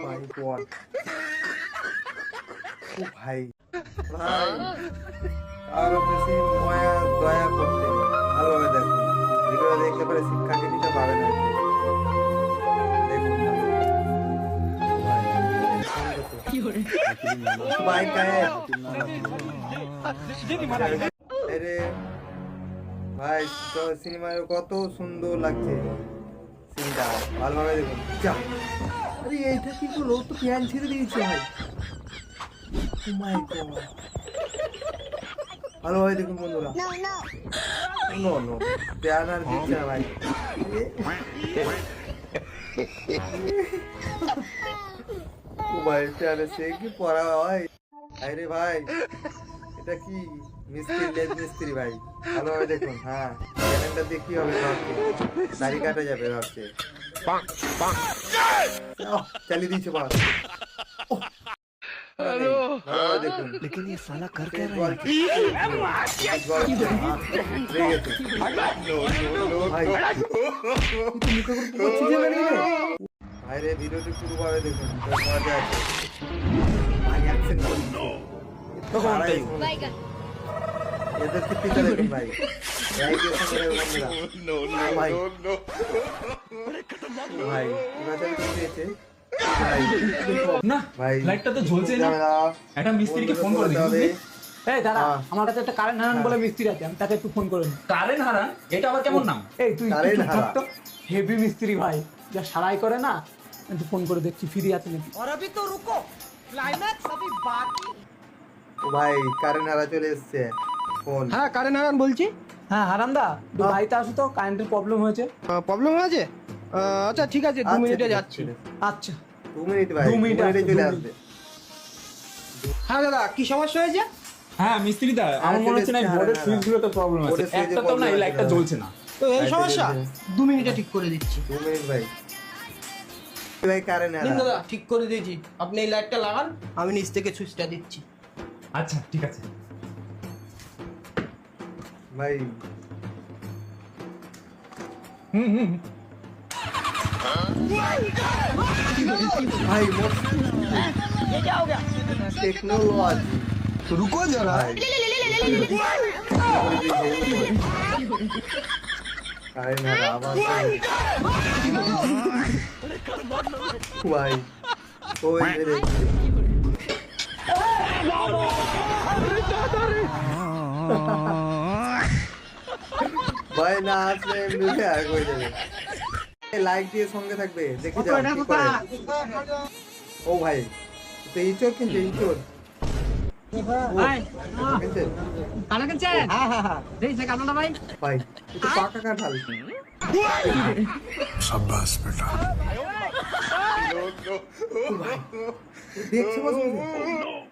মাই god, ও ভাই ভাই আর বেশি মায়া দয়া করতে নেই, ভালোভাবে দেখুন ভিডিও দেখলে পরে শিক্ষা কিছুটা পাবে না। দেখুন ভাই আরে ভাই তো সিনেমায় কত সুন্দর লাগছে সিনটা, ভালোভাবে দেখুন। যা আরে এইটা কি হলো, তো ফ্যান ছেড়ে দিয়েছে ভাই। ও মাই গড, ভালোভাবে দেখুন বন্ধুরা। নো নো ফ্যান আর দিচ্ছে না ভাই। ও ভাই ফ্যানে সে কি পড়া হয়? আরে ভাই এটা কি মিস্ত্রি, লেজ মিস্ত্রি ভাই, ভালোভাবে দেখুন। হ্যাঁ ক্যালেন্ডার দিয়ে কি হবে ভাবছে, দাড়ি কাটা যাবে ভাবছে। চালিয়ে দিচ্ছে বাস। ভালোভাবে দেখুন। लेकिन ये साला कर क्या रहा ভাই রে ভিডিওটি পুরোভাবে দেখুন, মজা আছে ভাই। অ্যাকশন এদের পিতা দেখুন ভাই, ভাই ভাই পেয়েছে না ভাই, লাইটটা তো জ্বলছে না, একটা মিস্ত্রিকে ফোন করে দিই। এই দাঁড়া, আমার কাছে একটা কারেন্ট হারান বলে মিস্ত্রি আছে, আমি তাকে একটু ফোন করে নিই। কারেন্ট হারান, এটা আবার কেমন নাম? এই তুই কারেন্ট হারান হেভি মিস্ত্রি ভাই, যা সারাই করে না, একটু ফোন করে দেখছি ফ্রি আছে নাকি। और अभी तो रुको, क्लाइमैक्स अभी बाकी। ও ভাই কারেন্ট হারা চলে এসছে ফোন। হ্যাঁ কারেন্ট হারান বলছি। হ্যাঁ হারান্দা, একটু বাড়িতে আসো তো, কারেন্টের প্রবলেম হয়েছে। প্রবলেম হয়েছে? আচ্ছা ঠিক আছে, 2 মিনিটে যাচ্ছি। আচ্ছা 2 মিনিট ভাই, 2 2 মিনিটে মিনিটে চলে আসবে। আসবে। হ্যাঁ দাদা, কি সমস্যা হয়েছে? হ্যাঁ মিস্ত্রি দা, আমার মনে হচ্ছে না হ্যাঁ, বোর্ডের হ্যাঁ, সুইচ গুলোতে প্রবলেম আছে, বোর্ডের সুইচে একটা তো না, problem এই আছে, লাইটটা হ্যাঁ। জ্বলছে না। তো এই আচ্ছা, সমস্যা, ঠিক আছে। 2 মিনিটে ঠিক করে দিচ্ছি। 2 মিনিট ভাই, ভাই কারেন্ট দিন হারা। দাদা, ঠিক করে দিয়েছি, আপনি এই লাইটটা লাগান, আমি নিচ থেকে সুইচটা দিচ্ছি। আচ্ছা ঠিক আছে। ভাই হুম হুম ভাই টেকনোলজি, रुको जरा ভাই কারেন্ট হারা আবার ভাই ওই মেরে ভাই না আসলে এমনি আর হয়ে যাবে। লাইক দিয়ে সঙ্গে থাকবে, দেখে যাও কি করে। ও ভাই তো ইচোর কিনছে, ইচোর ভাই কিনছে কানা কিনছে? হ্যাঁ হ্যাঁ হ্যাঁ, দেই সে কানাটা ভাই। ভাই এটা পাকা কাঁঠাল। शाबाश बेटा দেখছে বসে বসে।